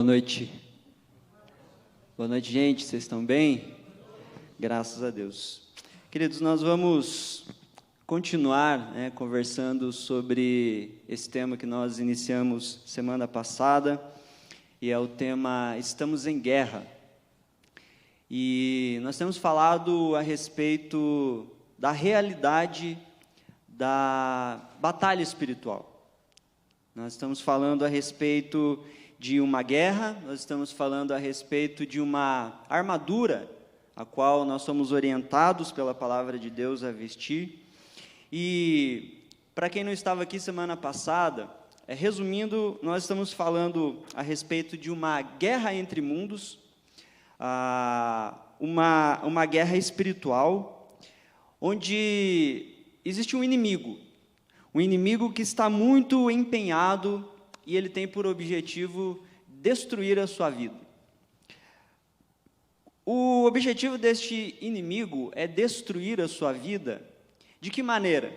Boa noite. Boa noite, gente. Vocês estão bem? Graças a Deus. Queridos, nós vamos continuar conversando sobre esse tema que nós iniciamos semana passada, e é o tema Estamos em Guerra. E nós temos falado a respeito da realidade da batalha espiritual. Nós estamos falando a respeito de uma guerra, nós estamos falando a respeito de uma armadura, a qual nós somos orientados pela palavra de Deus a vestir. E, para quem não estava aqui semana passada, resumindo, nós estamos falando a respeito de uma guerra entre mundos, uma guerra espiritual, onde existe um inimigo que está muito empenhado e ele tem por objetivo destruir a sua vida. O objetivo deste inimigo é destruir a sua vida. De que maneira?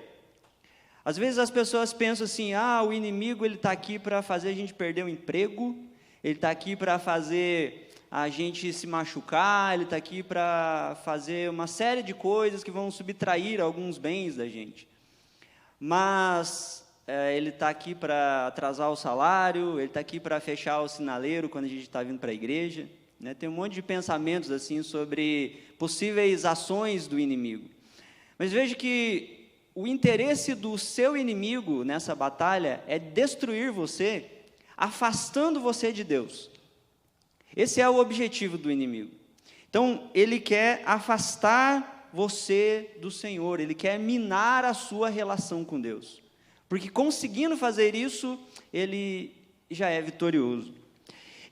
Às vezes as pessoas pensam assim, o inimigo está aqui para fazer a gente perder o emprego, ele está aqui para fazer a gente se machucar, ele está aqui para fazer uma série de coisas que vão subtrair alguns bens da gente. Mas ele está aqui para atrasar o salário, ele está aqui para fechar o sinaleiro quando a gente está vindo para a igreja. Tem um monte de pensamentos assim sobre possíveis ações do inimigo. Mas veja que o interesse do seu inimigo nessa batalha é destruir você, afastando você de Deus. Esse é o objetivo do inimigo. Então, ele quer afastar você do Senhor, ele quer minar a sua relação com Deus. Porque conseguindo fazer isso, ele já é vitorioso.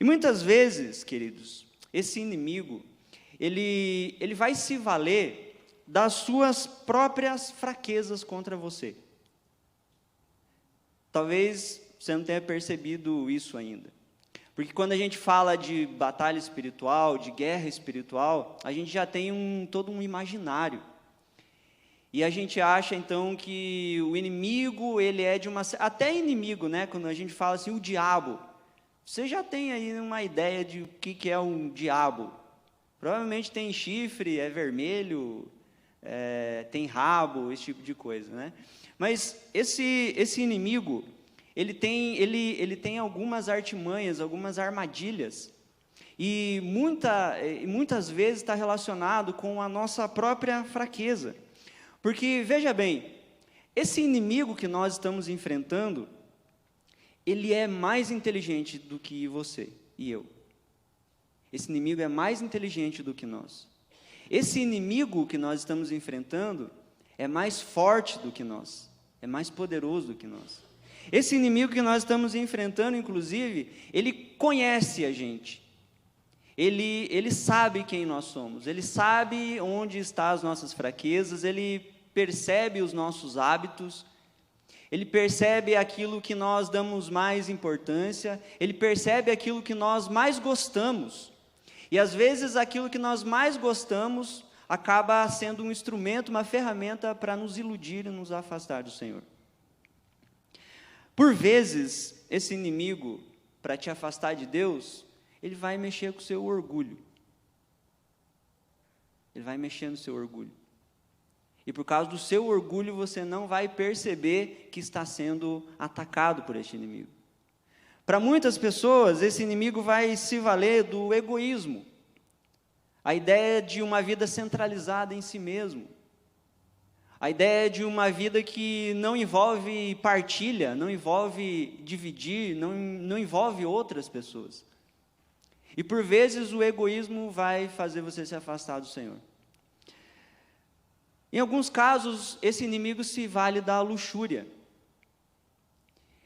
E muitas vezes, queridos, esse inimigo, ele vai se valer das suas próprias fraquezas contra você. Talvez você não tenha percebido isso ainda. Porque quando a gente fala de batalha espiritual, de guerra espiritual, a gente já tem todo um imaginário. E a gente acha, então, que o inimigo, ele é de uma... Até inimigo, quando a gente fala assim, o diabo. Você já tem aí uma ideia de o que é um diabo. Provavelmente tem chifre, é vermelho, tem rabo, esse tipo de coisa, Mas esse inimigo, ele tem algumas artimanhas, algumas armadilhas. E muitas vezes está relacionado com a nossa própria fraqueza. Porque, veja bem, esse inimigo que nós estamos enfrentando, ele é mais inteligente do que você e eu. Esse inimigo é mais inteligente do que nós. Esse inimigo que nós estamos enfrentando é mais forte do que nós, é mais poderoso do que nós. Esse inimigo que nós estamos enfrentando, inclusive, ele conhece a gente. Ele sabe quem nós somos, ele sabe onde estão as nossas fraquezas, ele percebe os nossos hábitos, ele percebe aquilo que nós damos mais importância, ele percebe aquilo que nós mais gostamos. E às vezes aquilo que nós mais gostamos acaba sendo um instrumento, uma ferramenta para nos iludir e nos afastar do Senhor. Por vezes, esse inimigo, para te afastar de Deus, ele vai mexer com o seu orgulho. Ele vai mexer no seu orgulho. E por causa do seu orgulho, você não vai perceber que está sendo atacado por este inimigo. Para muitas pessoas, esse inimigo vai se valer do egoísmo. A ideia de uma vida centralizada em si mesmo. A ideia de uma vida que não envolve partilha, não envolve dividir, não envolve outras pessoas. E por vezes o egoísmo vai fazer você se afastar do Senhor. Em alguns casos, esse inimigo se vale da luxúria.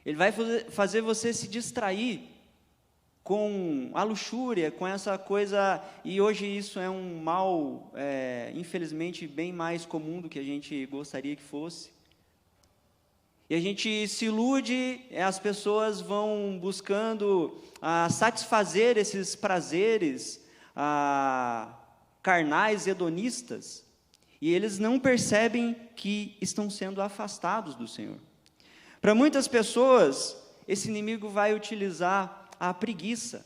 Ele vai fazer você se distrair com a luxúria, com essa coisa, e hoje isso é um mal, infelizmente, bem mais comum do que a gente gostaria que fosse. E a gente se ilude, as pessoas vão buscando satisfazer esses prazeres carnais, hedonistas, e eles não percebem que estão sendo afastados do Senhor. Para muitas pessoas, esse inimigo vai utilizar a preguiça.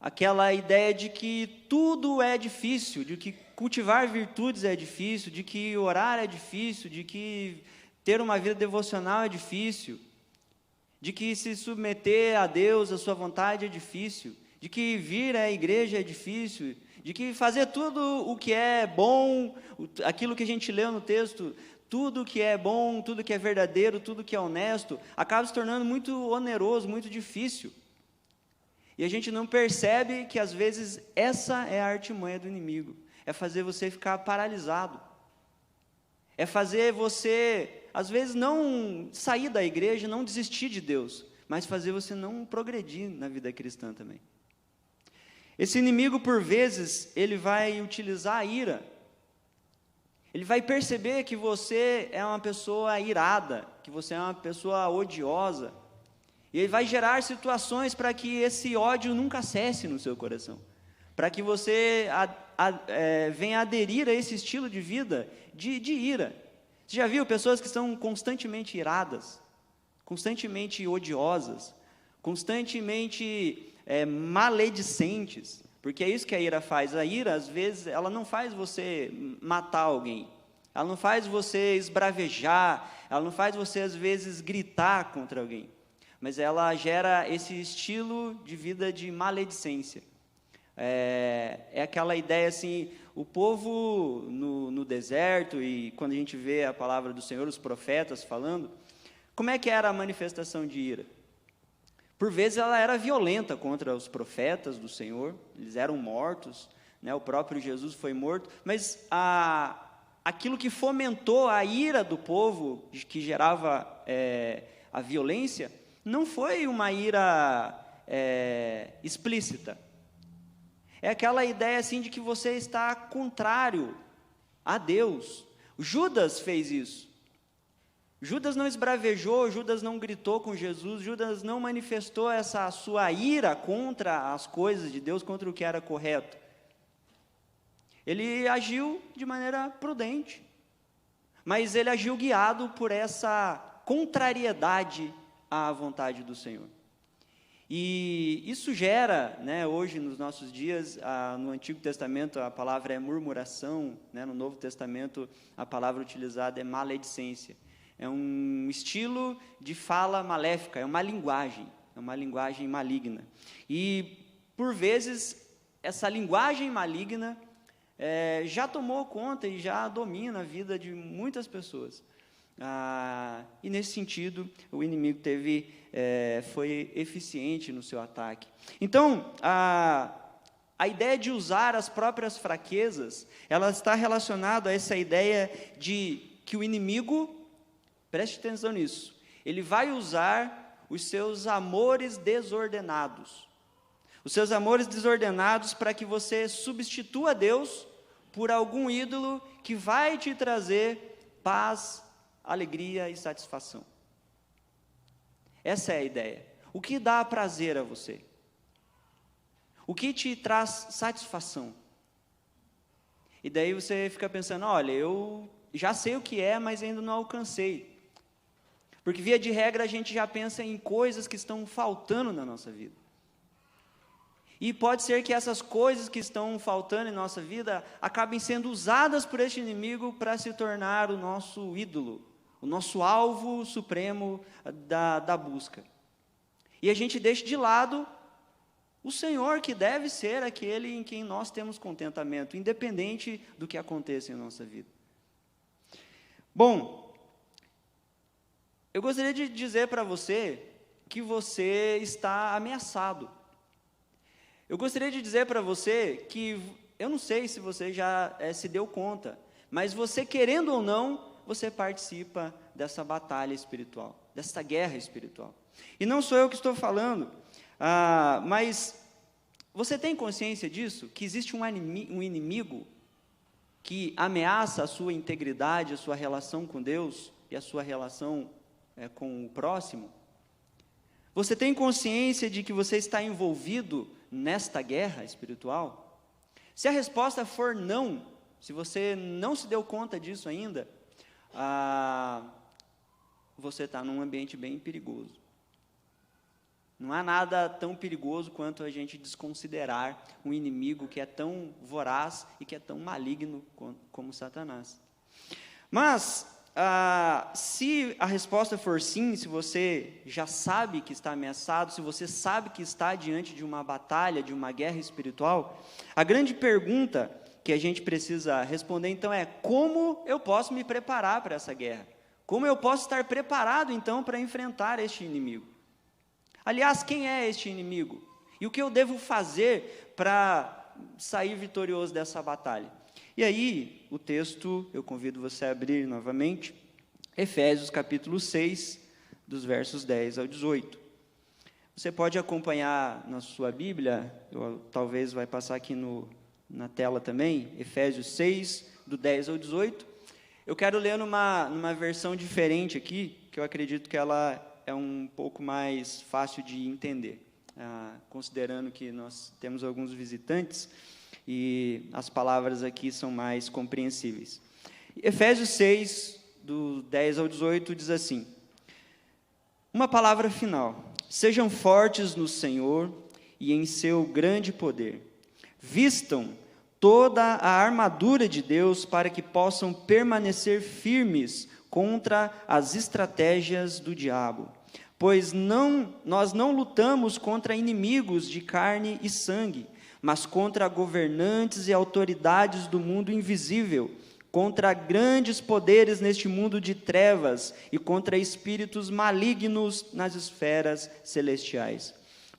aquela ideia de que tudo é difícil, de que cultivar virtudes é difícil, de que orar é difícil, de que ter uma vida devocional é difícil, de que se submeter a Deus, a sua vontade é difícil, de que vir à igreja é difícil, de que fazer tudo o que é bom, aquilo que a gente leu no texto, tudo que é bom, tudo que é verdadeiro, tudo que é honesto, acaba se tornando muito oneroso, muito difícil. E a gente não percebe que, às vezes, essa é a artimanha do inimigo. É fazer você ficar paralisado. É fazer você, às vezes, não sair da igreja, não desistir de Deus, mas fazer você não progredir na vida cristã também. Esse inimigo, por vezes, ele vai utilizar a ira. Ele vai perceber que você é uma pessoa irada, que você é uma pessoa odiosa. E ele vai gerar situações para que esse ódio nunca cesse no seu coração. Para que você venha aderir a esse estilo de vida de ira. Você já viu pessoas que estão constantemente iradas, constantemente odiosas, constantemente maledicentes? Porque é isso que a ira faz. A ira, às vezes, ela não faz você matar alguém. Ela não faz você esbravejar. Ela não faz você, às vezes, gritar contra alguém. Mas ela gera esse estilo de vida de maledicência. É aquela ideia assim, o povo no deserto, e quando a gente vê a palavra do Senhor, os profetas falando, como é que era a manifestação de ira? Por vezes ela era violenta contra os profetas do Senhor, eles eram mortos, né? O próprio Jesus foi morto, mas aquilo que fomentou a ira do povo, que gerava a violência, não foi uma ira explícita. É aquela ideia assim de que você está contrário a Deus. Judas fez isso. Judas não esbravejou, Judas não gritou com Jesus, Judas não manifestou essa sua ira contra as coisas de Deus, contra o que era correto. Ele agiu de maneira prudente, mas ele agiu guiado por essa contrariedade à vontade do Senhor. E isso gera, né, hoje nos nossos dias, no Antigo Testamento a palavra é murmuração, né, no Novo Testamento a palavra utilizada é maledicência. É um estilo de fala maléfica, é uma linguagem maligna. E, por vezes, essa linguagem maligna já tomou conta e já domina a vida de muitas pessoas. E, nesse sentido, o inimigo foi eficiente no seu ataque. Então, a ideia de usar as próprias fraquezas, ela está relacionada a essa ideia de que o inimigo, preste atenção nisso, ele vai usar os seus amores desordenados. Os seus amores desordenados para que você substitua Deus por algum ídolo que vai te trazer paz, alegria e satisfação. Essa é a ideia. O que dá prazer a você? O que te traz satisfação? E daí você fica pensando, olha, eu já sei o que é, mas ainda não alcancei. Porque, via de regra, a gente já pensa em coisas que estão faltando na nossa vida. E pode ser que essas coisas que estão faltando em nossa vida acabem sendo usadas por este inimigo para se tornar o nosso ídolo, o nosso alvo supremo da busca. E a gente deixa de lado o Senhor, que deve ser aquele em quem nós temos contentamento, independente do que aconteça em nossa vida. Bom, eu gostaria de dizer para você que você está ameaçado. Eu gostaria de dizer para você que, eu não sei se você já se deu conta, mas você, querendo ou não, você participa dessa batalha espiritual, dessa guerra espiritual. E não sou eu que estou falando, mas você tem consciência disso? Que existe um inimigo que ameaça a sua integridade, a sua relação com Deus e a sua relação com o próximo? Você tem consciência de que você está envolvido nesta guerra espiritual? Se a resposta for não, se você não se deu conta disso ainda, você está num ambiente bem perigoso. Não há nada tão perigoso quanto a gente desconsiderar um inimigo que é tão voraz e que é tão maligno como Satanás. Mas, se a resposta for sim, se você já sabe que está ameaçado, se você sabe que está diante de uma batalha, de uma guerra espiritual, a grande pergunta que a gente precisa responder, então, é: como eu posso me preparar para essa guerra? Como eu posso estar preparado, então, para enfrentar este inimigo? Aliás, quem é este inimigo? E o que eu devo fazer para sair vitorioso dessa batalha? E aí, o texto, eu convido você a abrir novamente, Efésios capítulo 6, dos versos 10 ao 18. Você pode acompanhar na sua Bíblia, talvez vai passar aqui na tela também, Efésios 6, do 10 ao 18. Eu quero ler numa versão diferente aqui, que eu acredito que ela é um pouco mais fácil de entender, considerando que nós temos alguns visitantes e as palavras aqui são mais compreensíveis. Efésios 6, do 10 ao 18, diz assim: uma palavra final: sejam fortes no Senhor e em seu grande poder. Vistam toda a armadura de Deus para que possam permanecer firmes contra as estratégias do diabo. Pois nós não lutamos contra inimigos de carne e sangue, mas contra governantes e autoridades do mundo invisível, contra grandes poderes neste mundo de trevas e contra espíritos malignos nas esferas celestiais.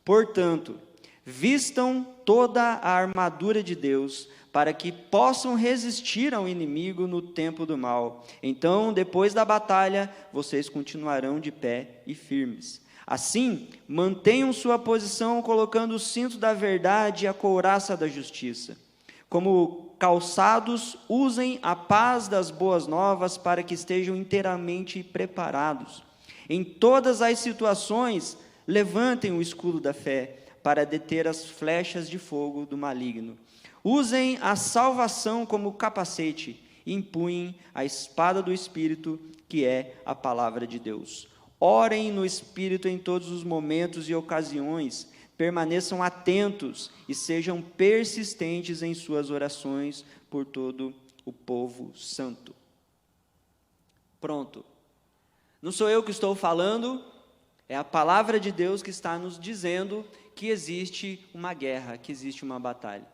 Portanto, vistam toda a armadura de Deus, para que possam resistir ao inimigo no tempo do mal. Então, depois da batalha, vocês continuarão de pé e firmes. Assim, mantenham sua posição colocando o cinto da verdade e a couraça da justiça. Como calçados, usem a paz das boas novas para que estejam inteiramente preparados. Em todas as situações, levantem o escudo da fé para deter as flechas de fogo do maligno. Usem a salvação como capacete e empunhem a espada do Espírito, que é a palavra de Deus. Orem no Espírito em todos os momentos e ocasiões, permaneçam atentos e sejam persistentes em suas orações por todo o povo santo. Pronto. Não sou eu que estou falando, é a palavra de Deus que está nos dizendo que existe uma guerra, que existe uma batalha.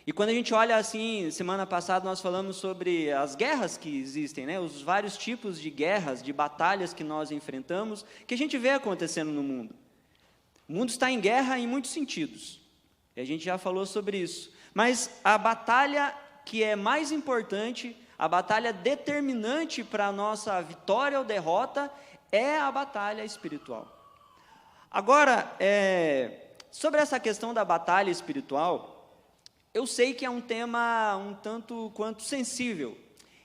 E quando a gente olha assim, semana passada nós falamos sobre as guerras que existem, né? Os vários tipos de guerras, de batalhas que nós enfrentamos, que a gente vê acontecendo no mundo. O mundo está em guerra em muitos sentidos, e a gente já falou sobre isso. Mas a batalha que é mais importante, a batalha determinante para a nossa vitória ou derrota, é a batalha espiritual. Agora, sobre essa questão da batalha espiritual, eu sei que é um tema um tanto quanto sensível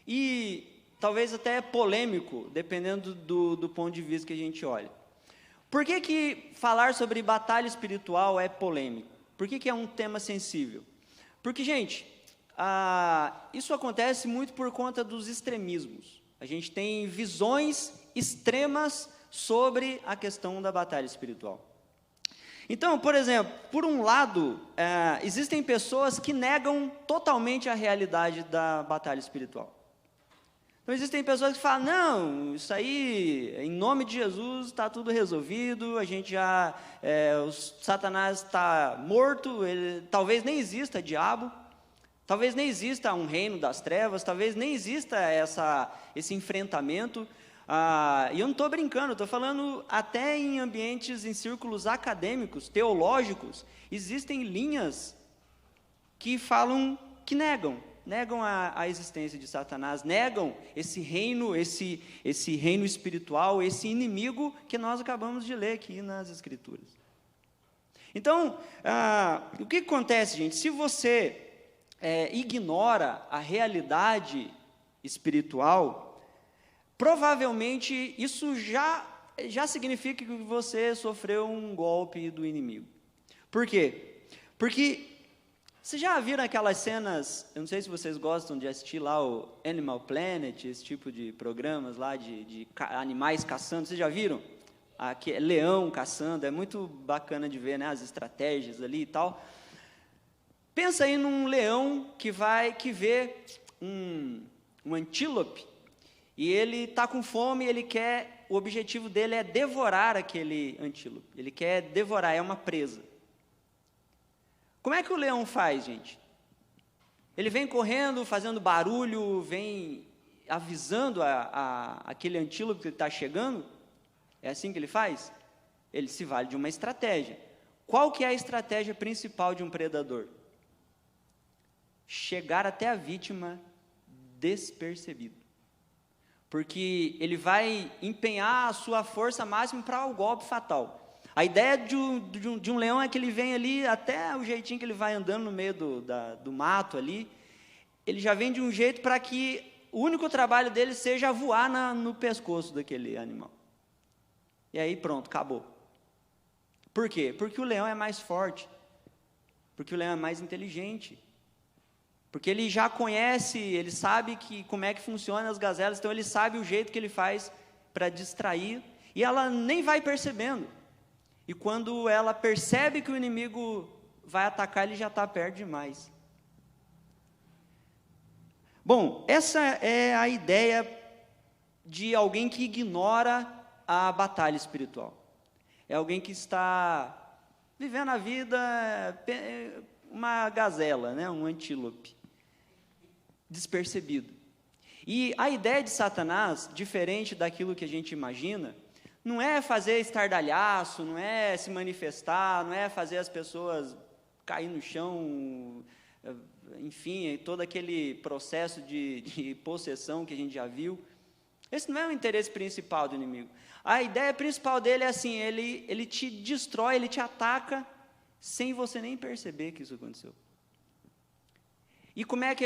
e talvez até polêmico, dependendo do ponto de vista que a gente olha. Por que falar sobre batalha espiritual é polêmico? Por que é um tema sensível? Porque, gente, isso acontece muito por conta dos extremismos. A gente tem visões extremas sobre a questão da batalha espiritual. Então, por exemplo, por um lado, existem pessoas que negam totalmente a realidade da batalha espiritual. Então, existem pessoas que falam: não, isso aí, em nome de Jesus, está tudo resolvido, a gente o Satanás está morto, talvez nem exista diabo, talvez nem exista um reino das trevas, talvez nem exista esse enfrentamento. E eu não estou brincando, estou falando até em ambientes, em círculos acadêmicos, teológicos, existem linhas que falam, que negam a existência de Satanás, negam esse reino espiritual, esse inimigo que nós acabamos de ler aqui nas Escrituras. Então, o que acontece, gente? Se você ignora a realidade espiritual, provavelmente isso já significa que você sofreu um golpe do inimigo. Por quê? Porque vocês já viram aquelas cenas, eu não sei se vocês gostam de assistir lá o Animal Planet, esse tipo de programas lá de animais caçando, vocês já viram? leão caçando, é muito bacana de ver, né, as estratégias ali e tal. Pensa aí num leão que vê um antílope, e ele está com fome, o objetivo dele é devorar aquele antílope, ele quer devorar, é uma presa. Como é que o leão faz, gente? Ele vem correndo, fazendo barulho, vem avisando aquele antílope que ele está chegando? É assim que ele faz? Ele se vale de uma estratégia. Qual que é a estratégia principal de um predador? Chegar até a vítima despercebido. Porque ele vai empenhar a sua força máxima para o golpe fatal. A ideia de um leão é que ele vem ali, até o jeitinho que ele vai andando no meio do mato ali, ele já vem de um jeito para que o único trabalho dele seja voar no pescoço daquele animal. E aí pronto, acabou. Por quê? Porque o leão é mais forte, porque o leão é mais inteligente, porque ele já conhece, ele sabe como é que funcionam as gazelas, então ele sabe o jeito que ele faz para distrair, e ela nem vai percebendo. E quando ela percebe que o inimigo vai atacar, ele já está perto demais. Bom, essa é a ideia de alguém que ignora a batalha espiritual. É alguém que está vivendo a vida, uma gazela, né? Um antílope, despercebido. E a ideia de Satanás, diferente daquilo que a gente imagina, não é fazer estardalhaço, não é se manifestar, não é fazer as pessoas cair no chão, enfim, todo aquele processo de possessão que a gente já viu. Esse não é o interesse principal do inimigo. A ideia principal dele é assim, ele te destrói, ele te ataca, sem você nem perceber que isso aconteceu. E como é que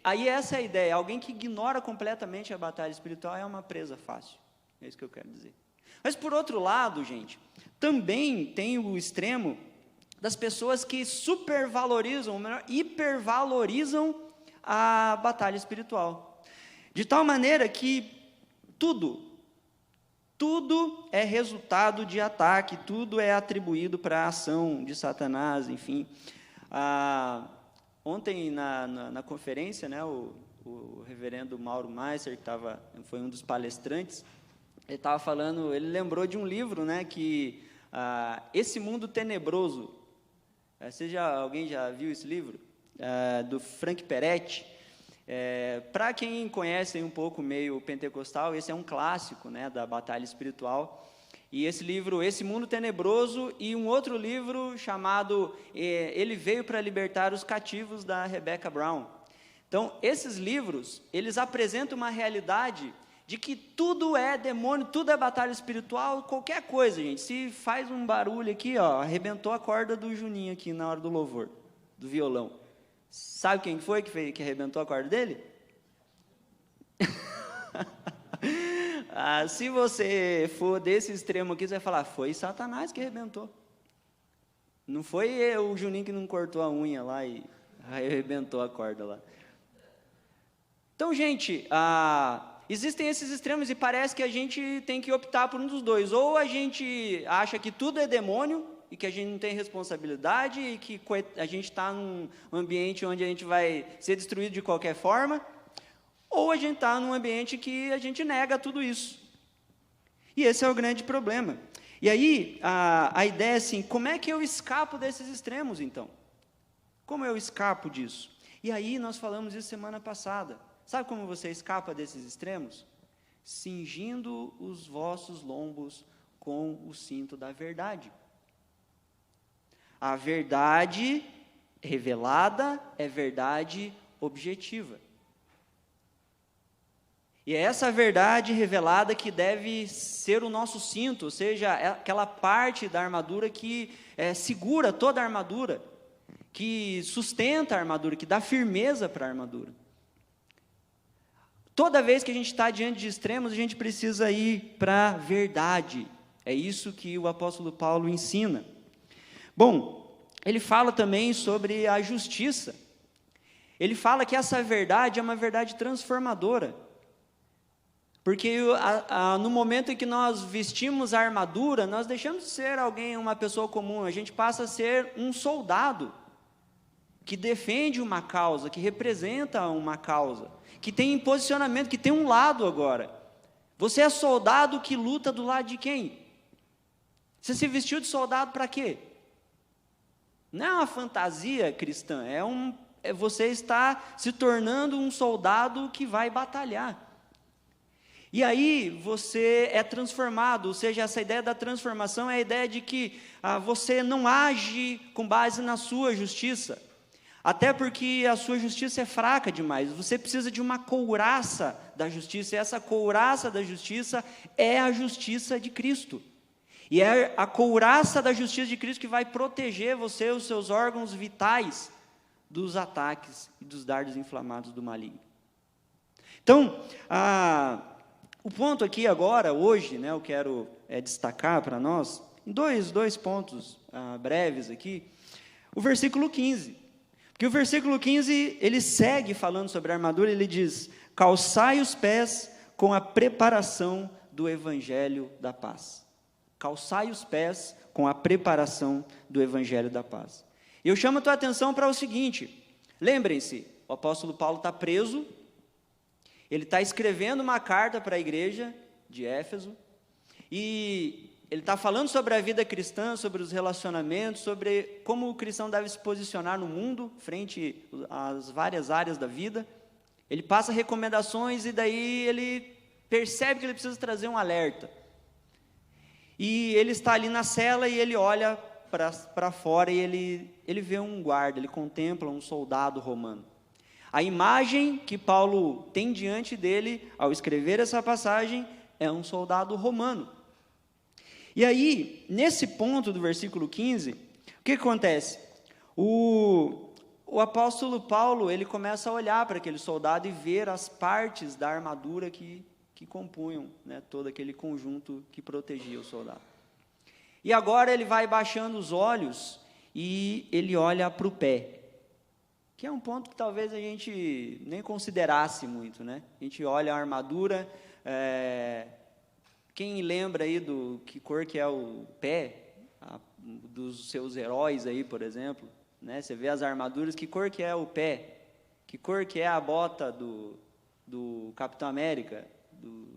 aí essa é a ideia, alguém que ignora completamente a batalha espiritual é uma presa fácil, é isso que eu quero dizer. Mas por outro lado, gente, também tem o extremo das pessoas que supervalorizam, ou melhor, hipervalorizam a batalha espiritual. De tal maneira que tudo é resultado de ataque, tudo é atribuído para a ação de Satanás, enfim. Ontem, na conferência, né, o reverendo Mauro Meister, que foi um dos palestrantes, ele estava falando, ele lembrou de um livro, né, que Esse Mundo Tenebroso. Alguém já viu esse livro? Do Frank Peretti. Para quem conhece um pouco o meio pentecostal, esse é um clássico, né, da batalha espiritual. E esse livro, Esse Mundo Tenebroso, e um outro livro chamado Ele Veio para Libertar os Cativos, da Rebecca Brown. Então, esses livros, eles apresentam uma realidade de que tudo é demônio, tudo é batalha espiritual, qualquer coisa, gente. Se faz um barulho aqui, ó, arrebentou a corda do Juninho aqui na hora do louvor, do violão. Sabe quem foi que arrebentou a corda dele? Se você for desse extremo aqui, você vai falar, foi Satanás que arrebentou. Não foi o Juninho que não cortou a unha lá e arrebentou a corda lá. Então, gente, existem esses extremos e parece que a gente tem que optar por um dos dois. Ou a gente acha que tudo é demônio e que a gente não tem responsabilidade e que a gente está num ambiente onde a gente vai ser destruído de qualquer forma, ou a gente está num ambiente que a gente nega tudo isso. E esse é o grande problema. E aí, a ideia é assim, como é que eu escapo desses extremos, então? Como eu escapo disso? E aí, nós falamos isso semana passada. Sabe como você escapa desses extremos? Cingindo os vossos lombos com o cinto da verdade. A verdade revelada é verdade objetiva. E é essa verdade revelada que deve ser o nosso cinto, ou seja, é aquela parte da armadura que segura toda a armadura, que sustenta a armadura, que dá firmeza para a armadura. Toda vez que a gente está diante de extremos, a gente precisa ir para a verdade. É isso que o apóstolo Paulo ensina. Bom, ele fala também sobre a justiça. Ele fala que essa verdade é uma verdade transformadora. Porque no momento em que nós vestimos a armadura, nós deixamos de ser uma pessoa comum, a gente passa a ser um soldado que defende uma causa, que representa uma causa, que tem posicionamento, que tem um lado agora. Você é soldado que luta do lado de quem? Você se vestiu de soldado para quê? Não é uma fantasia cristã, você está se tornando um soldado que vai batalhar. E aí você é transformado, ou seja, essa ideia da transformação é a ideia de que você não age com base na sua justiça, até porque a sua justiça é fraca demais, você precisa de uma couraça da justiça, e essa couraça da justiça é a justiça de Cristo. E é a couraça da justiça de Cristo que vai proteger você, os seus órgãos vitais, dos ataques e dos dardos inflamados do maligno. Então, o ponto aqui agora, hoje, eu quero destacar para nós, em dois pontos breves aqui, o versículo 15. Porque o versículo 15, ele segue falando sobre a armadura, ele diz: calçai os pés com a preparação do evangelho da paz. Calçai os pés com a preparação do evangelho da paz. E eu chamo a tua atenção para o seguinte, lembrem-se, o apóstolo Paulo está preso, ele está escrevendo uma carta para a igreja de Éfeso, e ele está falando sobre a vida cristã, sobre os relacionamentos, sobre como o cristão deve se posicionar no mundo, frente às várias áreas da vida. Ele passa recomendações e daí ele percebe que ele precisa trazer um alerta. E ele está ali na cela e ele olha para fora e ele vê um guarda, ele contempla um soldado romano. A imagem que Paulo tem diante dele, ao escrever essa passagem, é um soldado romano. E aí, nesse ponto do versículo 15, o que acontece? O apóstolo Paulo, ele começa a olhar para aquele soldado e ver as partes da armadura que compunham, todo aquele conjunto que protegia o soldado. E agora ele vai baixando os olhos e ele olha para o pé, que é um ponto que talvez a gente nem considerasse muito, A gente olha a armadura, quem lembra aí do que cor que é o pé dos seus heróis aí, por exemplo, Você vê as armaduras, que cor que é o pé, que cor que é a bota do Capitão América, do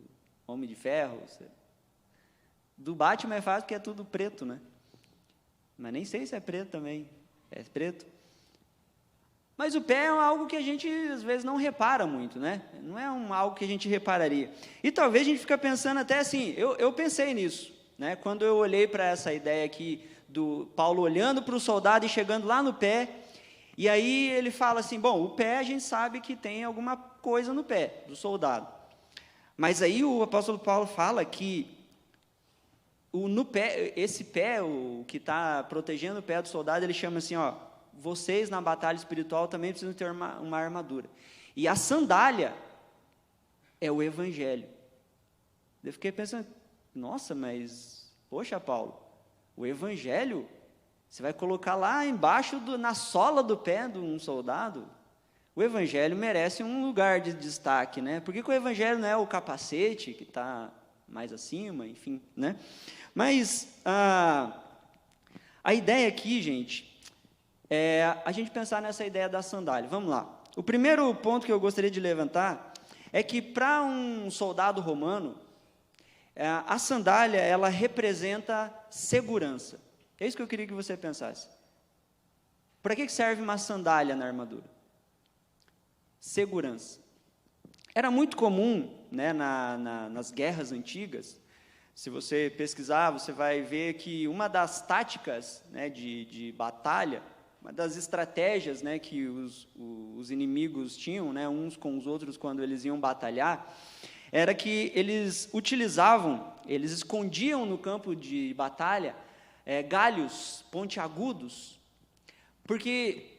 Homem de Ferro, do Batman é fácil porque é tudo preto, Mas nem sei se é preto também, é preto. Mas o pé é algo que a gente, às vezes, não repara muito, Não é algo que a gente repararia. E talvez a gente fique pensando até assim, eu pensei nisso, Quando eu olhei para essa ideia aqui, do Paulo olhando para o soldado e chegando lá no pé, e aí ele fala assim, bom, o pé a gente sabe que tem alguma coisa no pé do soldado. Mas aí o apóstolo Paulo fala que no pé, esse pé, o que está protegendo o pé do soldado, ele chama assim, vocês na batalha espiritual também precisam ter uma armadura. E a sandália é o evangelho. Eu fiquei pensando, nossa, mas, poxa, Paulo, o evangelho, você vai colocar lá embaixo, na sola do pé de um soldado? O evangelho merece um lugar de destaque, Por que o evangelho não é o capacete, que está mais acima, enfim, Mas a ideia aqui, gente, é a gente pensar nessa ideia da sandália. Vamos lá. O primeiro ponto que eu gostaria de levantar é que para um soldado romano, a sandália, ela representa segurança. É isso que eu queria que você pensasse. Para que serve uma sandália na armadura? Segurança. Era muito comum, nas guerras antigas, se você pesquisar, você vai ver que uma das táticas, de batalha, uma das estratégias, que os inimigos tinham, uns com os outros quando eles iam batalhar, era que eles escondiam no campo de batalha galhos pontiagudos, porque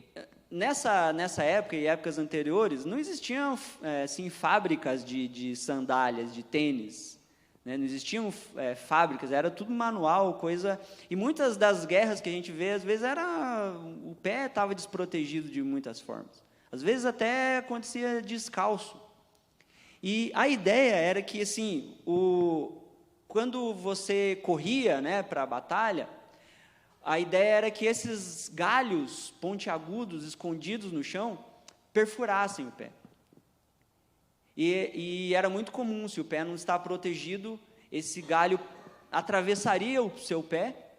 nessa época e épocas anteriores não existiam assim, fábricas de sandálias, de tênis, não existiam fábricas, era tudo manual, coisa, e muitas das guerras que a gente vê, às vezes o pé estava desprotegido de muitas formas, às vezes até acontecia descalço. E a ideia era que, assim, quando você corria, né, para a batalha, a ideia era que esses galhos pontiagudos, escondidos no chão, perfurassem o pé. E era muito comum, se o pé não está protegido, esse galho atravessaria o seu pé.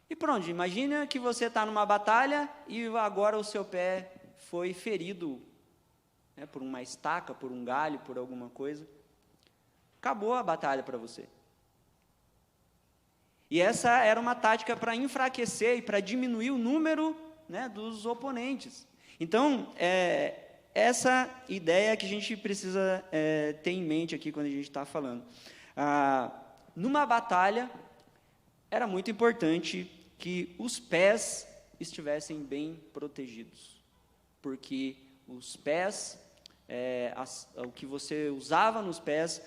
E pronto, imagina que você está numa batalha e agora o seu pé foi ferido, né, por uma estaca, por um galho, por alguma coisa. Acabou a batalha para você. E essa era uma tática para enfraquecer e para diminuir o número, né, dos oponentes. Então, essa ideia que a gente precisa ter em mente aqui quando a gente está falando. Numa batalha, era muito importante que os pés estivessem bem protegidos, porque os pés, o que você usava nos pés,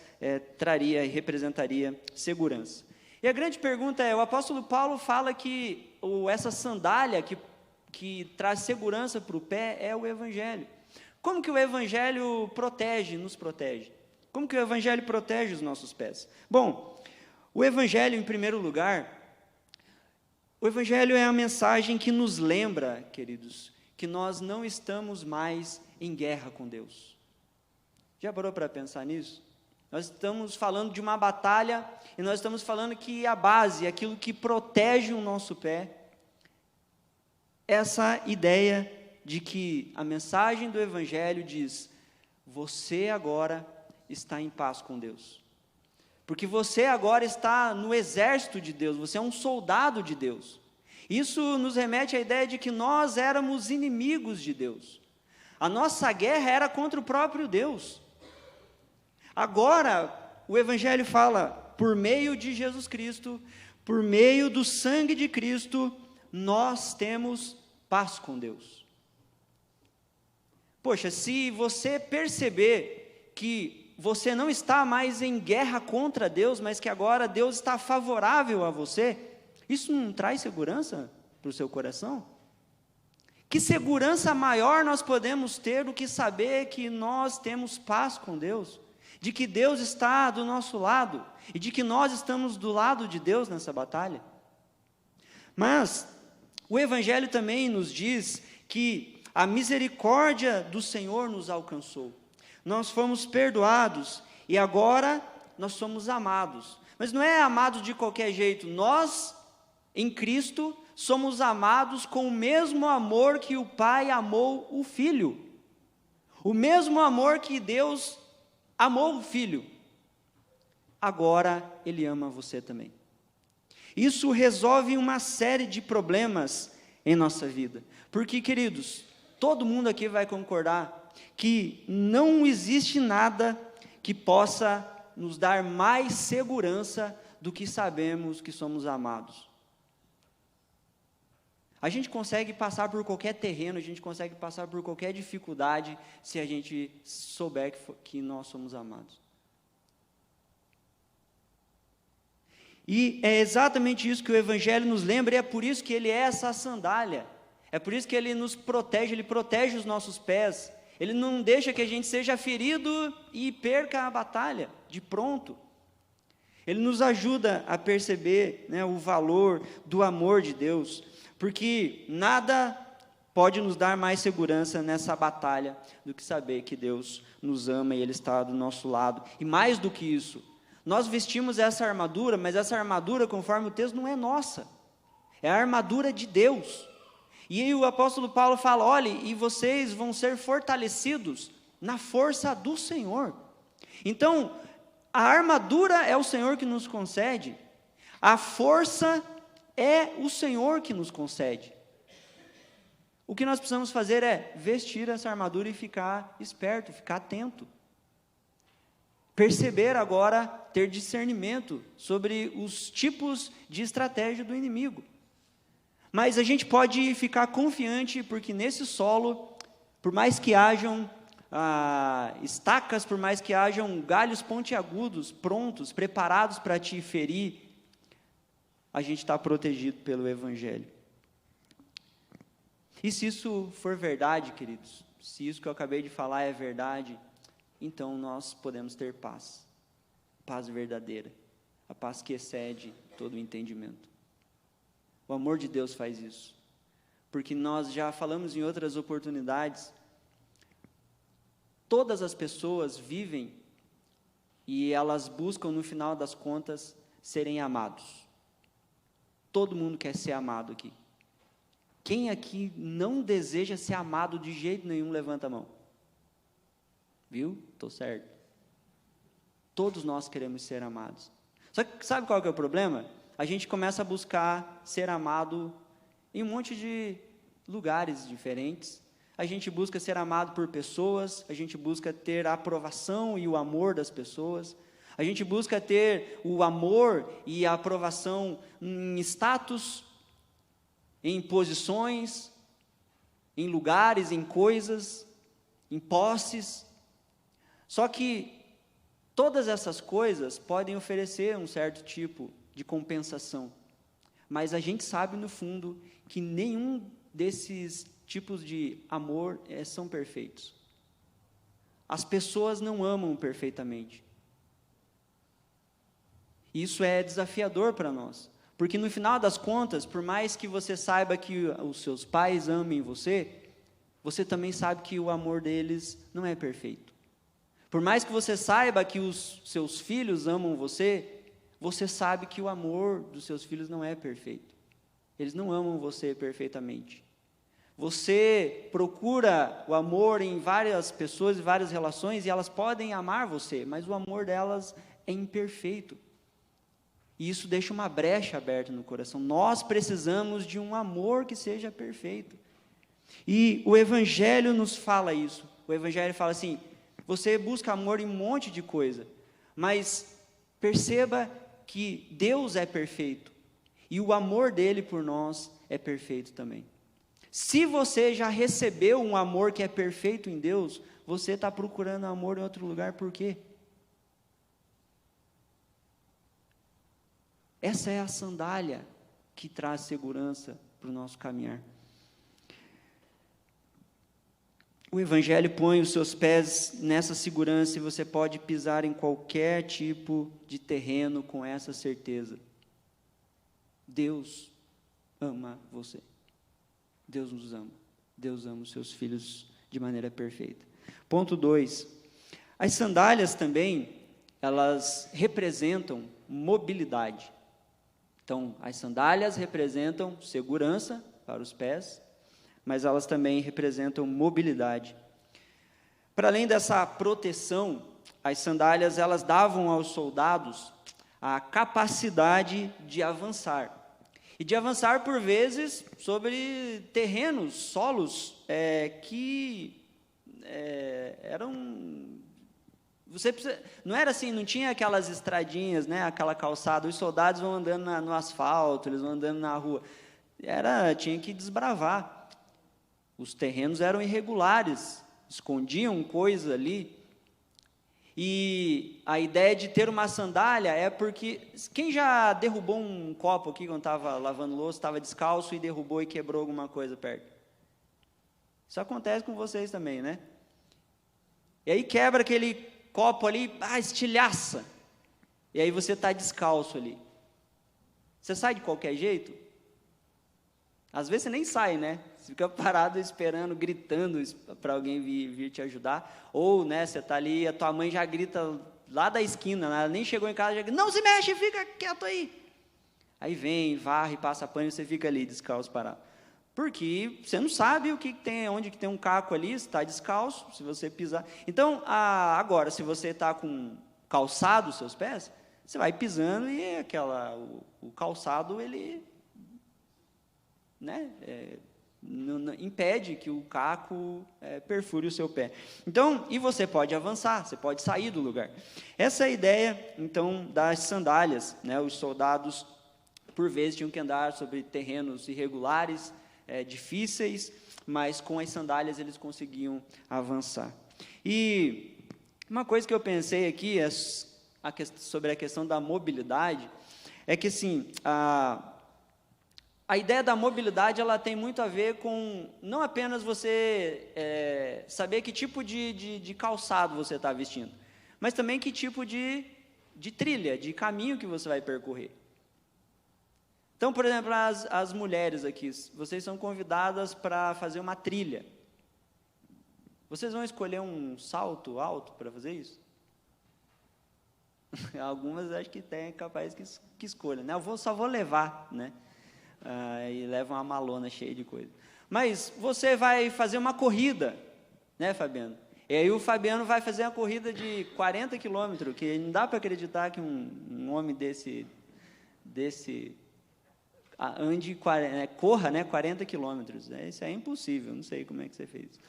traria e representaria segurança. E a grande pergunta é, o apóstolo Paulo fala que essa sandália que traz segurança para o pé é o Evangelho. Como que o Evangelho nos protege? Como que o Evangelho protege os nossos pés? Bom, o Evangelho, em primeiro lugar, o Evangelho é a mensagem que nos lembra, queridos, que nós não estamos mais em guerra com Deus. Já parou para pensar nisso? Nós estamos falando de uma batalha e nós estamos falando que a base, aquilo que protege o nosso pé, essa ideia de que a mensagem do Evangelho diz: você agora está em paz com Deus, porque você agora está no exército de Deus, você é um soldado de Deus. Isso nos remete à ideia de que nós éramos inimigos de Deus, a nossa guerra era contra o próprio Deus. Agora, o Evangelho fala, por meio de Jesus Cristo, por meio do sangue de Cristo, nós temos paz com Deus. Poxa, se você perceber que você não está mais em guerra contra Deus, mas que agora Deus está favorável a você, isso não traz segurança para o seu coração? Que segurança maior nós podemos ter do que saber que nós temos paz com Deus? De que Deus está do nosso lado, e de que nós estamos do lado de Deus nessa batalha. Mas o Evangelho também nos diz que a misericórdia do Senhor nos alcançou. Nós fomos perdoados, e agora nós somos amados. Mas não é amados de qualquer jeito, nós, em Cristo, somos amados com o mesmo amor que o Pai amou o Filho. O mesmo amor que Deus amou o Filho, agora Ele ama você também. Isso resolve uma série de problemas em nossa vida, porque, queridos, todo mundo aqui vai concordar que não existe nada que possa nos dar mais segurança do que sabemos que somos amados. A gente consegue passar por qualquer terreno, a gente consegue passar por qualquer dificuldade, se a gente souber que nós somos amados. E é exatamente isso que o Evangelho nos lembra, e é por isso que ele é essa sandália, é por isso que ele nos protege, ele protege os nossos pés, ele não deixa que a gente seja ferido e perca a batalha, de pronto. Ele nos ajuda a perceber, né, o valor do amor de Deus, porque nada pode nos dar mais segurança nessa batalha do que saber que Deus nos ama e Ele está do nosso lado. E mais do que isso, nós vestimos essa armadura, mas essa armadura, conforme o texto, não é nossa, é a armadura de Deus. E aí o apóstolo Paulo fala, olha, e vocês vão ser fortalecidos na força do Senhor. Então, a armadura é o Senhor que nos concede, a força é o Senhor que nos concede. O que nós precisamos fazer é vestir essa armadura e ficar esperto, ficar atento. Perceber agora, ter discernimento sobre os tipos de estratégia do inimigo. Mas a gente pode ficar confiante, porque nesse solo, por mais que hajam estacas, por mais que hajam galhos pontiagudos, prontos, preparados para te ferir, a gente está protegido pelo Evangelho. E se isso for verdade, queridos, se isso que eu acabei de falar é verdade, então nós podemos ter paz, paz verdadeira, a paz que excede todo o entendimento. O amor de Deus faz isso, porque nós já falamos em outras oportunidades, todas as pessoas vivem e elas buscam, no final das contas, serem amados. Todo mundo quer ser amado aqui. Quem aqui não deseja ser amado de jeito nenhum, levanta a mão. Viu? Estou certo. Todos nós queremos ser amados. Só que sabe qual que é o problema? A gente começa a buscar ser amado em um monte de lugares diferentes. A gente busca ser amado por pessoas, a gente busca ter a aprovação e o amor das pessoas. A gente busca ter o amor e a aprovação em status, em posições, em lugares, em coisas, em posses. Só que todas essas coisas podem oferecer um certo tipo de compensação, mas a gente sabe no fundo que nenhum desses tipos de amor são perfeitos. As pessoas não amam perfeitamente. Isso é desafiador para nós. Porque no final das contas, por mais que você saiba que os seus pais amem você, você também sabe que o amor deles não é perfeito. Por mais que você saiba que os seus filhos amam você, você sabe que o amor dos seus filhos não é perfeito. Eles não amam você perfeitamente. Você procura o amor em várias pessoas e várias relações, e elas podem amar você, mas o amor delas é imperfeito. E isso deixa uma brecha aberta no coração. Nós precisamos de um amor que seja perfeito. E o Evangelho nos fala isso. O Evangelho fala assim, você busca amor em um monte de coisa, mas perceba que Deus é perfeito. E o amor dele por nós é perfeito também. Se você já recebeu um amor que é perfeito em Deus, você está procurando amor em outro lugar, por quê? Essa é a sandália que traz segurança para o nosso caminhar. O Evangelho põe os seus pés nessa segurança e você pode pisar em qualquer tipo de terreno com essa certeza. Deus ama você. Deus nos ama. Deus ama os seus filhos de maneira perfeita. Ponto 2. As sandálias também, elas representam mobilidade. Então, as sandálias representam segurança para os pés, mas elas também representam mobilidade. Para além dessa proteção, as sandálias elas davam aos soldados a capacidade de avançar. E de avançar, por vezes, sobre terrenos, solos, que eram... não era assim, não tinha aquelas estradinhas, né, aquela calçada, os soldados vão andando no asfalto, eles vão andando na rua. Tinha que desbravar. Os terrenos eram irregulares, escondiam coisa ali. E a ideia de ter uma sandália é porque... Quem já derrubou um copo aqui quando estava lavando louça, estava descalço e derrubou e quebrou alguma coisa perto? Isso acontece com vocês também, né? E aí quebra aquele copo ali, estilhaça. E aí você está descalço ali. Você sai de qualquer jeito? Às vezes você nem sai, né? Você fica parado esperando, gritando para alguém vir te ajudar. Ou, né, você está ali e a tua mãe já grita lá da esquina, ela nem chegou em casa, já grita, não se mexe, fica quieto aí. Aí vem, varre, passa pano e você fica ali descalço, parado. Porque você não sabe o que tem, onde que tem um caco ali, você está descalço, se você pisar. Então, agora, se você está com calçado os seus pés, você vai pisando e o calçado, ele... né, impede que o caco perfure o seu pé. Então, e você pode avançar, você pode sair do lugar. Essa é a ideia, então, das sandálias, né? Os soldados, por vezes, tinham que andar sobre terrenos irregulares, difíceis, mas com as sandálias eles conseguiam avançar. E uma coisa que eu pensei aqui sobre a questão da mobilidade, é que, assim, a ideia da mobilidade, ela tem muito a ver com não apenas você saber que tipo de calçado você está vestindo, mas também que tipo de trilha, de caminho que você vai percorrer. Então, por exemplo, as mulheres aqui, vocês são convidadas para fazer uma trilha. Vocês vão escolher um salto alto para fazer isso? Algumas acho que tem, capaz que escolha, né? Só vou levar, né? E leva uma malona cheia de coisa. Mas você vai fazer uma corrida, né, Fabiano? E aí o Fabiano vai fazer uma corrida de 40 quilômetros, que não dá para acreditar que um homem desse corra, né, 40 quilômetros. Isso é impossível, não sei como é que você fez.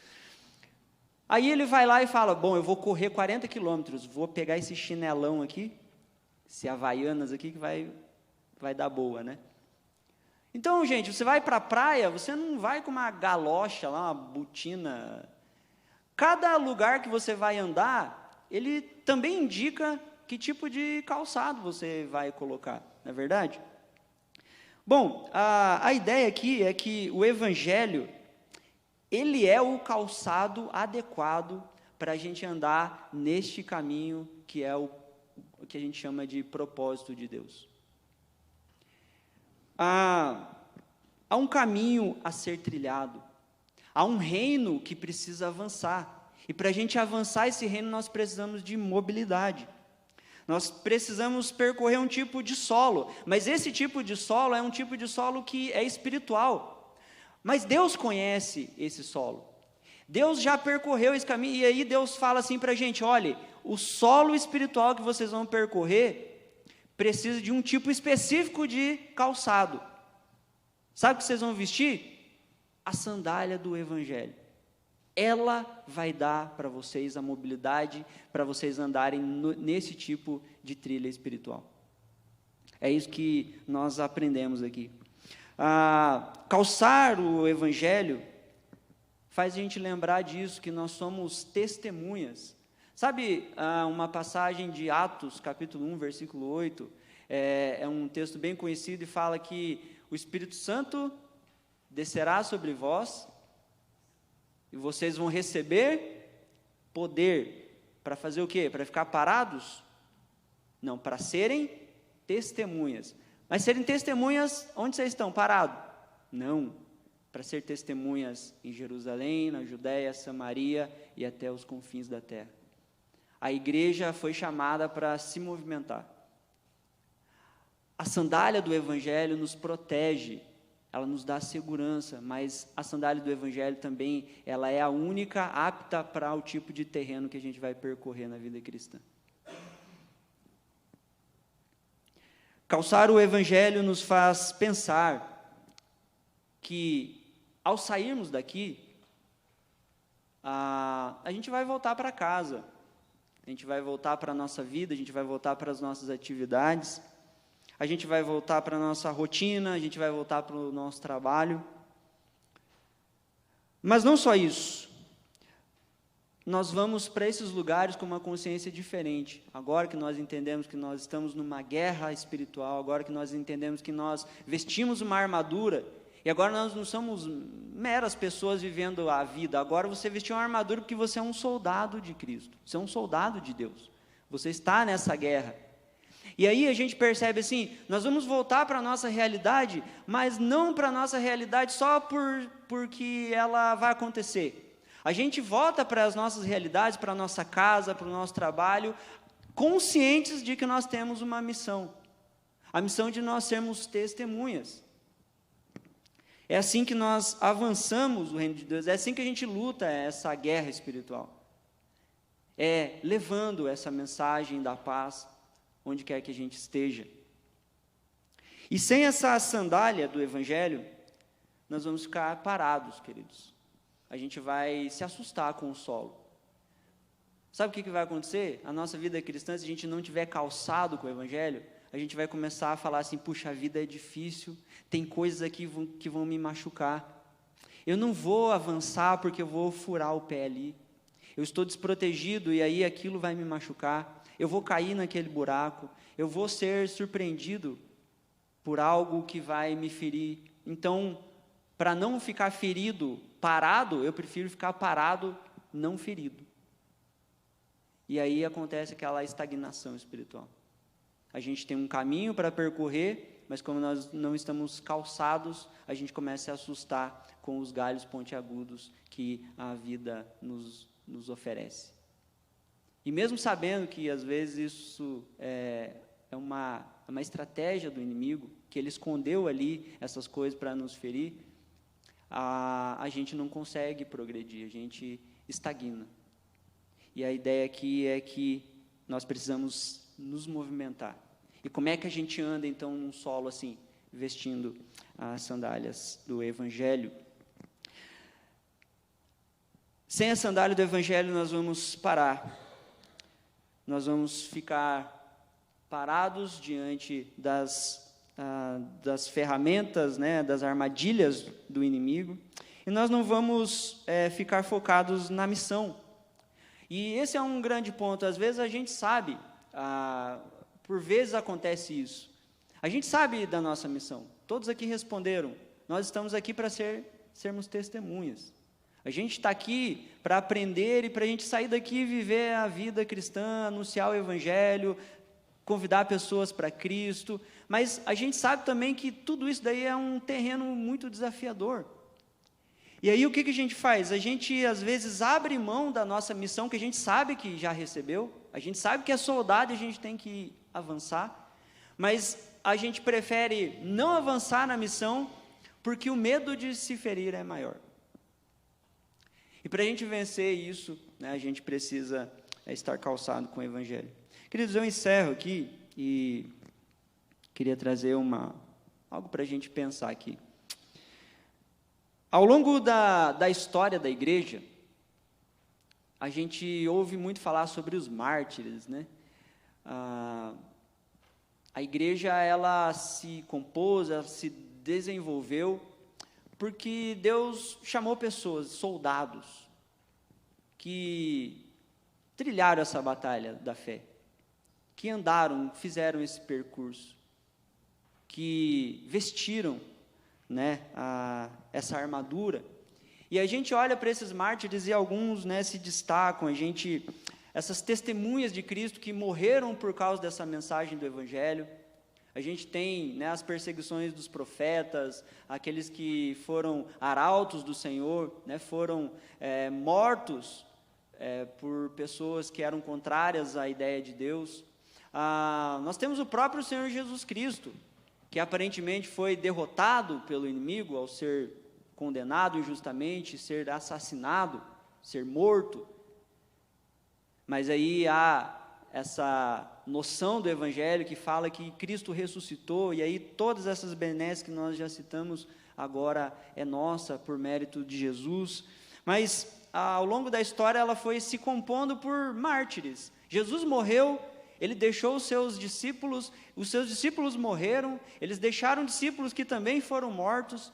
Aí ele vai lá e fala, bom, eu vou correr 40 quilômetros, vou pegar esse chinelão aqui, esse Havaianas aqui, que vai dar boa, né? Então, gente, você vai para a praia, você não vai com uma galocha lá, uma botina. Cada lugar que você vai andar, ele também indica que tipo de calçado você vai colocar, não é verdade? Bom, a ideia aqui é que o Evangelho, ele é o calçado adequado para a gente andar neste caminho que é o que a gente chama de propósito de Deus. Há um caminho a ser trilhado, há um reino que precisa avançar, e para a gente avançar esse reino nós precisamos de mobilidade, nós precisamos percorrer um tipo de solo, mas esse tipo de solo é um tipo de solo que é espiritual, mas Deus conhece esse solo, Deus já percorreu esse caminho, e aí Deus fala assim para a gente, olha, o solo espiritual que vocês vão percorrer precisa de um tipo específico de calçado. Sabe o que vocês vão vestir? A sandália do Evangelho. Ela vai dar para vocês a mobilidade, para vocês andarem nesse tipo de trilha espiritual. É isso que nós aprendemos aqui. Calçar o Evangelho faz a gente lembrar disso, que nós somos testemunhas. Sabe uma passagem de Atos, capítulo 1, versículo 8, é um texto bem conhecido e fala que o Espírito Santo descerá sobre vós e vocês vão receber poder para fazer o quê? Para ficar parados? Não, para serem testemunhas. Mas serem testemunhas, onde vocês estão? Parados? Não, para ser testemunhas em Jerusalém, na Judéia, Samaria e até os confins da terra. A igreja foi chamada para se movimentar. A sandália do Evangelho nos protege, ela nos dá segurança, mas a sandália do Evangelho também, ela é a única apta para o tipo de terreno que a gente vai percorrer na vida cristã. Calçar o Evangelho nos faz pensar que, ao sairmos daqui, a gente vai voltar para casa, a gente vai voltar para a nossa vida, a gente vai voltar para as nossas atividades, a gente vai voltar para a nossa rotina, a gente vai voltar para o nosso trabalho. Mas não só isso, nós vamos para esses lugares com uma consciência diferente. Agora que nós entendemos que nós estamos numa guerra espiritual, agora que nós entendemos que nós vestimos uma armadura, e agora nós não somos meras pessoas vivendo a vida, agora você vestiu uma armadura porque você é um soldado de Cristo, você é um soldado de Deus, você está nessa guerra. E aí a gente percebe assim, nós vamos voltar para a nossa realidade, mas não para a nossa realidade só porque ela vai acontecer. A gente volta para as nossas realidades, para a nossa casa, para o nosso trabalho, conscientes de que nós temos uma missão. A missão de nós sermos testemunhas. É assim que nós avançamos o reino de Deus, é assim que a gente luta essa guerra espiritual. É levando essa mensagem da paz, onde quer que a gente esteja. E sem essa sandália do Evangelho, nós vamos ficar parados, queridos. A gente vai se assustar com o solo. Sabe o que vai acontecer? A nossa vida cristã, se a gente não tiver calçado com o Evangelho, a gente vai começar a falar assim, puxa, a vida é difícil, tem coisas aqui que vão me machucar. Eu não vou avançar porque eu vou furar o pé ali. Eu estou desprotegido e aí aquilo vai me machucar. Eu vou cair naquele buraco, eu vou ser surpreendido por algo que vai me ferir então, para não ficar ferido parado, eu prefiro ficar parado não ferido. E aí acontece aquela estagnação espiritual. A gente tem um caminho para percorrer, mas como nós não estamos calçados, a gente começa a se assustar com os galhos pontiagudos que a vida nos oferece. E mesmo sabendo que às vezes isso é uma estratégia do inimigo, que ele escondeu ali essas coisas para nos ferir, a gente não consegue progredir, a gente estagna. E a ideia aqui é que nós precisamos nos movimentar. E como é que a gente anda, então, num solo assim, vestindo as sandálias do Evangelho? Sem a sandália do Evangelho, nós vamos parar. Nós vamos ficar parados diante das ferramentas, né, das armadilhas do inimigo. E nós não vamos ficar focados na missão. E esse é um grande ponto. Às vezes a gente sabe, por vezes acontece isso. A gente sabe da nossa missão. Todos aqui responderam. Nós estamos aqui para sermos testemunhas. A gente está aqui para aprender e para a gente sair daqui e viver a vida cristã, anunciar o Evangelho, convidar pessoas para Cristo. Mas a gente sabe também que tudo isso daí é um terreno muito desafiador. E aí o que a gente faz? A gente às vezes abre mão da nossa missão, que a gente sabe que já recebeu, a gente sabe que é soldado e a gente tem que avançar, mas a gente prefere não avançar na missão, porque o medo de se ferir é maior. E para a gente vencer isso, né, a gente precisa estar calçado com o Evangelho. Queridos, eu encerro aqui e queria trazer algo para a gente pensar aqui. Ao longo da história da igreja, a gente ouve muito falar sobre os mártires, né? A igreja, ela se compôs, ela se desenvolveu, porque Deus chamou pessoas, soldados, que trilharam essa batalha da fé, que andaram, fizeram esse percurso, que vestiram, né, essa armadura. E a gente olha para esses mártires e alguns, né, se destacam. Essas testemunhas de Cristo que morreram por causa dessa mensagem do Evangelho. A gente tem, né, as perseguições dos profetas, aqueles que foram arautos do Senhor, né, foram mortos por pessoas que eram contrárias à ideia de Deus. Nós temos o próprio Senhor Jesus Cristo, que aparentemente foi derrotado pelo inimigo ao ser condenado injustamente, ser assassinado, ser morto. Mas aí há essa noção do Evangelho que fala que Cristo ressuscitou, e aí todas essas benesses que nós já citamos agora é nossa por mérito de Jesus. Mas ao longo da história ela foi se compondo por mártires. Jesus morreu, ele deixou os seus discípulos morreram, eles deixaram discípulos que também foram mortos,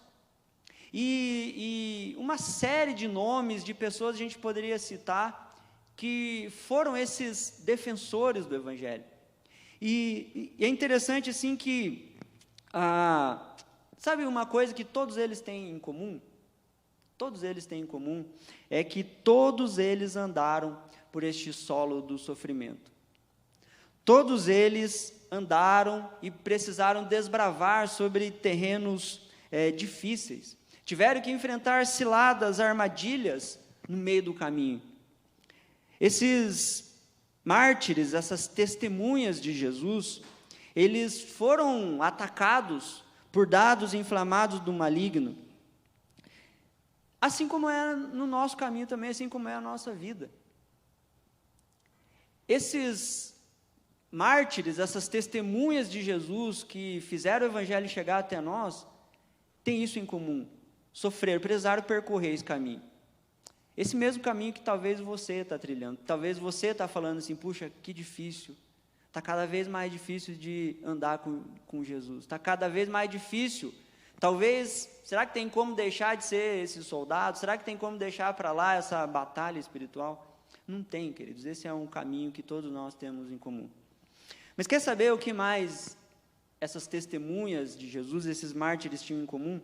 e uma série de nomes de pessoas a gente poderia citar, que foram esses defensores do Evangelho. E é interessante assim que, sabe uma coisa que todos eles têm em comum? Todos eles têm em comum, é que todos eles andaram por este solo do sofrimento. Todos eles andaram e precisaram desbravar sobre terrenos difíceis. Tiveram que enfrentar ciladas, armadilhas no meio do caminho. Esses mártires, essas testemunhas de Jesus, eles foram atacados por dardos inflamados do maligno. Assim como é no nosso caminho também, assim como é a nossa vida. Esses mártires, essas testemunhas de Jesus que fizeram o Evangelho chegar até nós, têm isso em comum: sofrer, precisaram percorrer esse caminho. Esse mesmo caminho que talvez você está trilhando, talvez você está falando assim, puxa, que difícil, está cada vez mais difícil de andar com Jesus, está cada vez mais difícil, talvez, será que tem como deixar de ser esse soldado? Será que tem como deixar para lá essa batalha espiritual? Não tem, queridos, esse é um caminho que todos nós temos em comum. Mas quer saber o que mais essas testemunhas de Jesus, esses mártires tinham em comum?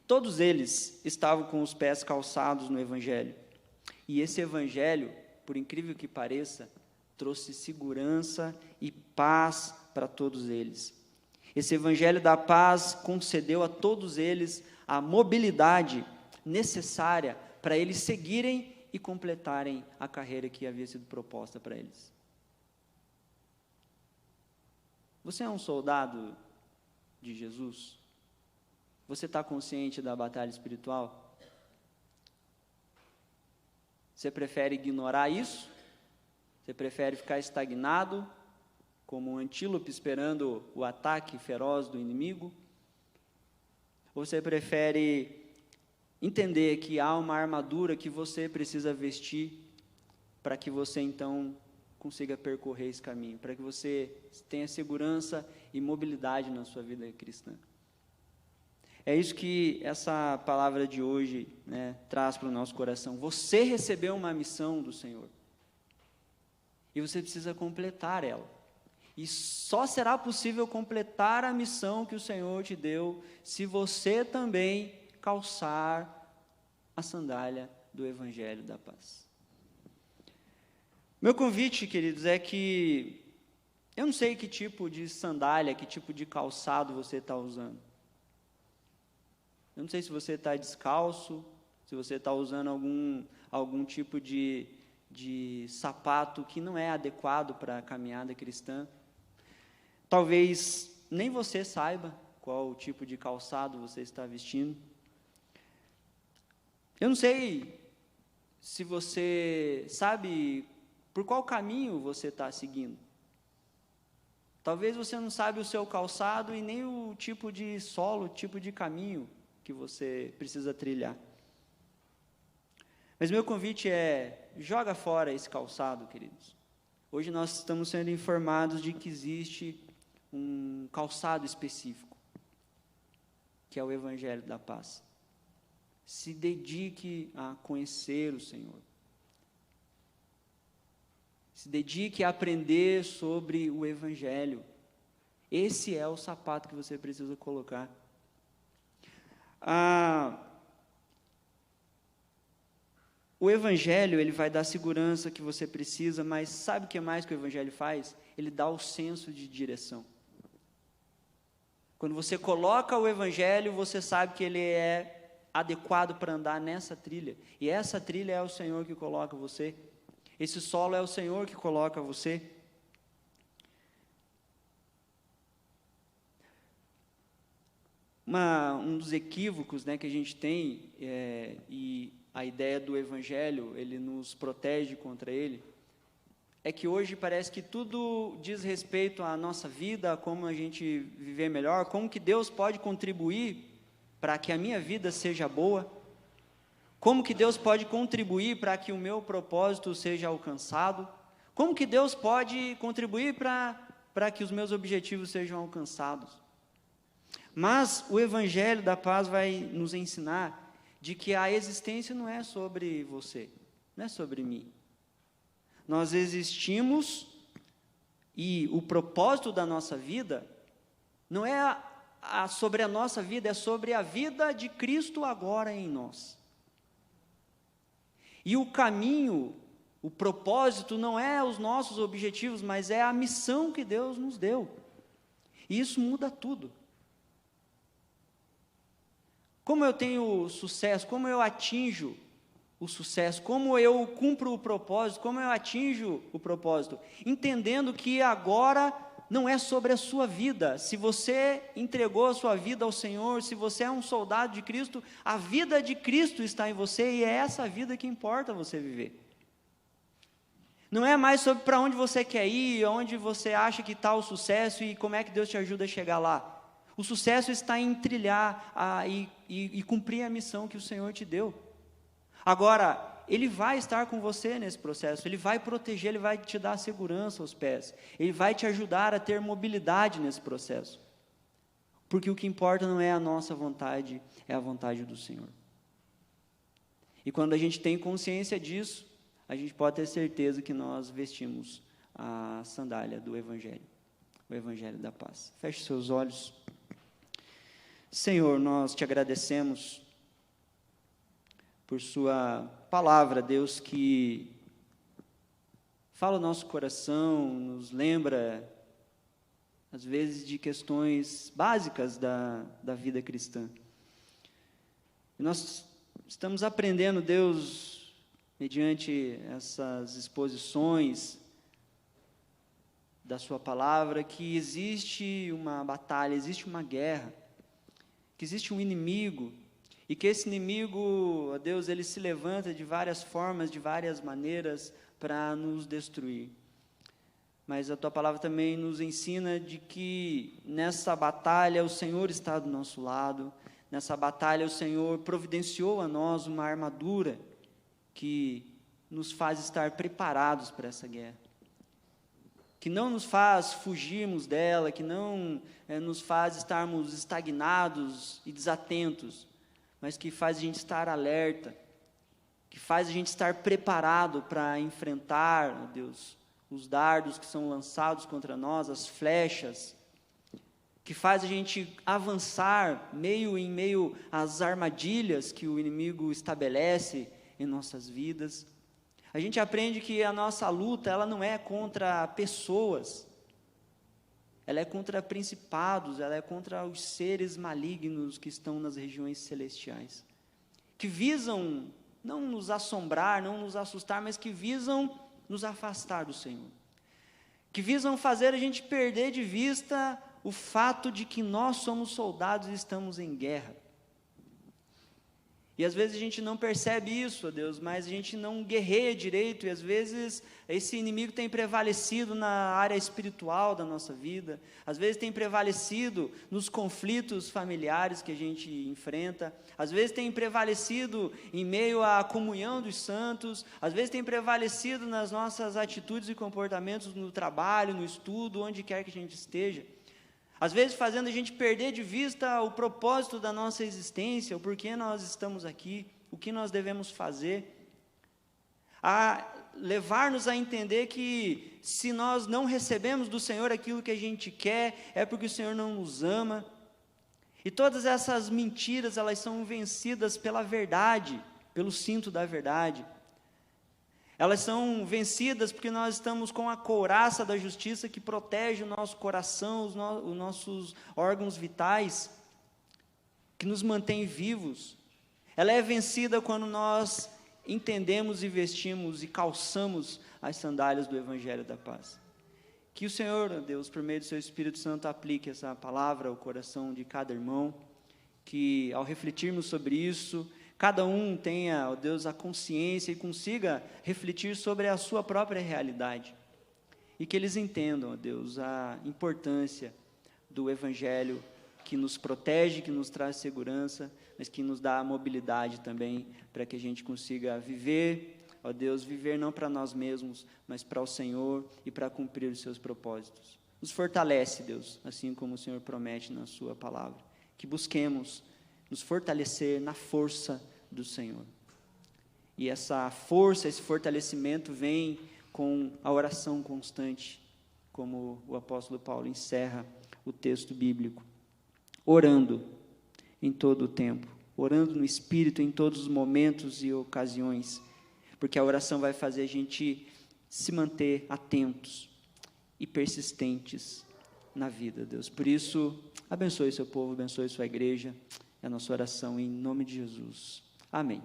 Todos eles estavam com os pés calçados no Evangelho. E esse Evangelho, por incrível que pareça, trouxe segurança e paz para todos eles. Esse Evangelho da paz concedeu a todos eles a mobilidade necessária para eles seguirem e completarem a carreira que havia sido proposta para eles. Você é um soldado de Jesus? Você está consciente da batalha espiritual? Você prefere ignorar isso? Você prefere ficar estagnado, como um antílope esperando o ataque feroz do inimigo? Ou você prefere entender que há uma armadura que você precisa vestir para que você então consiga percorrer esse caminho, para que você tenha segurança e mobilidade na sua vida cristã? É isso que essa palavra de hoje, né, traz para o nosso coração. Você recebeu uma missão do Senhor e você precisa completar ela. E só será possível completar a missão que o Senhor te deu se você também calçar a sandália do Evangelho da paz. Meu convite, queridos, é que eu não sei que tipo de sandália, que tipo de calçado você está usando. Eu não sei se você está descalço, se você está usando algum tipo de sapato que não é adequado para a caminhada cristã. Talvez nem você saiba qual tipo de calçado você está vestindo. Eu não sei se você sabe por qual caminho você está seguindo. Talvez você não sabe o seu calçado e nem o tipo de solo, o tipo de caminho que você precisa trilhar. Mas meu convite é, joga fora esse calçado, queridos. Hoje nós estamos sendo informados de que existe um calçado específico, que é o Evangelho da paz. Se dedique a conhecer o Senhor. Se dedique a aprender sobre o Evangelho. Esse é o sapato que você precisa colocar. O Evangelho, ele vai dar a segurança que você precisa, mas sabe o que mais que o Evangelho faz? Ele dá o senso de direção. Quando você coloca o Evangelho, você sabe que ele é adequado para andar nessa trilha. E essa trilha é o Senhor que coloca você. Esse solo é o Senhor que coloca você. Um dos equívocos, né, que a gente tem, e a ideia do Evangelho, ele nos protege contra ele, é que hoje parece que tudo diz respeito à nossa vida, a como a gente viver melhor, como que Deus pode contribuir para que a minha vida seja boa, como que Deus pode contribuir para que o meu propósito seja alcançado, como que Deus pode contribuir para que os meus objetivos sejam alcançados. Mas o Evangelho da paz vai nos ensinar de que a existência não é sobre você, não é sobre mim. Nós existimos e o propósito da nossa vida não é sobre a nossa vida, é sobre a vida de Cristo agora em nós. E o caminho, o propósito não é os nossos objetivos, mas é a missão que Deus nos deu. E isso muda tudo. Como eu tenho sucesso, como eu atinjo o sucesso, como eu cumpro o propósito, como eu atinjo o propósito, entendendo que agora não é sobre a sua vida. Se você entregou a sua vida ao Senhor, se você é um soldado de Cristo, a vida de Cristo está em você e é essa vida que importa você viver. Não é mais sobre para onde você quer ir, onde você acha que está o sucesso e como é que Deus te ajuda a chegar lá. O sucesso está em trilhar e cumprir a missão que o Senhor te deu. Agora, Ele vai estar com você nesse processo, Ele vai proteger, Ele vai te dar segurança aos pés, Ele vai te ajudar a ter mobilidade nesse processo. Porque o que importa não é a nossa vontade, é a vontade do Senhor. E quando a gente tem consciência disso, a gente pode ter certeza que nós vestimos a sandália do Evangelho. o Evangelho da paz. Feche seus olhos. Senhor, nós te agradecemos por sua palavra, Deus, que fala o nosso coração, nos lembra, às vezes, de questões básicas da vida cristã. E nós estamos aprendendo, Deus, mediante essas exposições da sua palavra, que existe uma batalha, existe uma guerra, que existe um inimigo, e que esse inimigo, ó Deus, ele se levanta de várias formas, de várias maneiras, para nos destruir. Mas a tua palavra também nos ensina de que nessa batalha o Senhor está do nosso lado, nessa batalha o Senhor providenciou a nós uma armadura que nos faz estar preparados para essa guerra, que não nos faz fugirmos dela, que não nos faz estarmos estagnados e desatentos, mas que faz a gente estar alerta, que faz a gente estar preparado para enfrentar, ó Deus, os dardos que são lançados contra nós, as flechas, que faz a gente avançar em meio às armadilhas que o inimigo estabelece em nossas vidas. A gente aprende que a nossa luta, ela não é contra pessoas, ela é contra principados, ela é contra os seres malignos que estão nas regiões celestiais, que visam não nos assombrar, não nos assustar, mas que visam nos afastar do Senhor, que visam fazer a gente perder de vista o fato de que nós somos soldados e estamos em guerra. E às vezes a gente não percebe isso, ó Deus, mas a gente não guerreia direito, e às vezes esse inimigo tem prevalecido na área espiritual da nossa vida, às vezes tem prevalecido nos conflitos familiares que a gente enfrenta, às vezes tem prevalecido em meio à comunhão dos santos, às vezes tem prevalecido nas nossas atitudes e comportamentos no trabalho, no estudo, onde quer que a gente esteja. Às vezes fazendo a gente perder de vista o propósito da nossa existência, o porquê nós estamos aqui, o que nós devemos fazer, a levar-nos a entender que se nós não recebemos do Senhor aquilo que a gente quer, é porque o Senhor não nos ama, e todas essas mentiras, elas são vencidas pela verdade, pelo cinto da verdade. Elas são vencidas porque nós estamos com a couraça da justiça que protege o nosso coração, os nossos órgãos vitais, que nos mantém vivos. Ela é vencida quando nós entendemos e vestimos e calçamos as sandálias do Evangelho da paz. Que o Senhor, Deus, por meio do seu Espírito Santo, aplique essa palavra ao coração de cada irmão, que ao refletirmos sobre isso, cada um tenha, ó Deus, a consciência e consiga refletir sobre a sua própria realidade. E que eles entendam, ó Deus, a importância do Evangelho que nos protege, que nos traz segurança, mas que nos dá a mobilidade também para que a gente consiga viver, ó Deus, viver não para nós mesmos, mas para o Senhor e para cumprir os seus propósitos. Nos fortalece, Deus, assim como o Senhor promete na sua palavra. Que busquemos nos fortalecer na força do Senhor. E essa força, esse fortalecimento vem com a oração constante, como o apóstolo Paulo encerra o texto bíblico. Orando em todo o tempo, orando no Espírito em todos os momentos e ocasiões, porque a oração vai fazer a gente se manter atentos e persistentes na vida, Deus. Por isso, abençoe seu povo, abençoe sua igreja, é a nossa oração em nome de Jesus. Amém.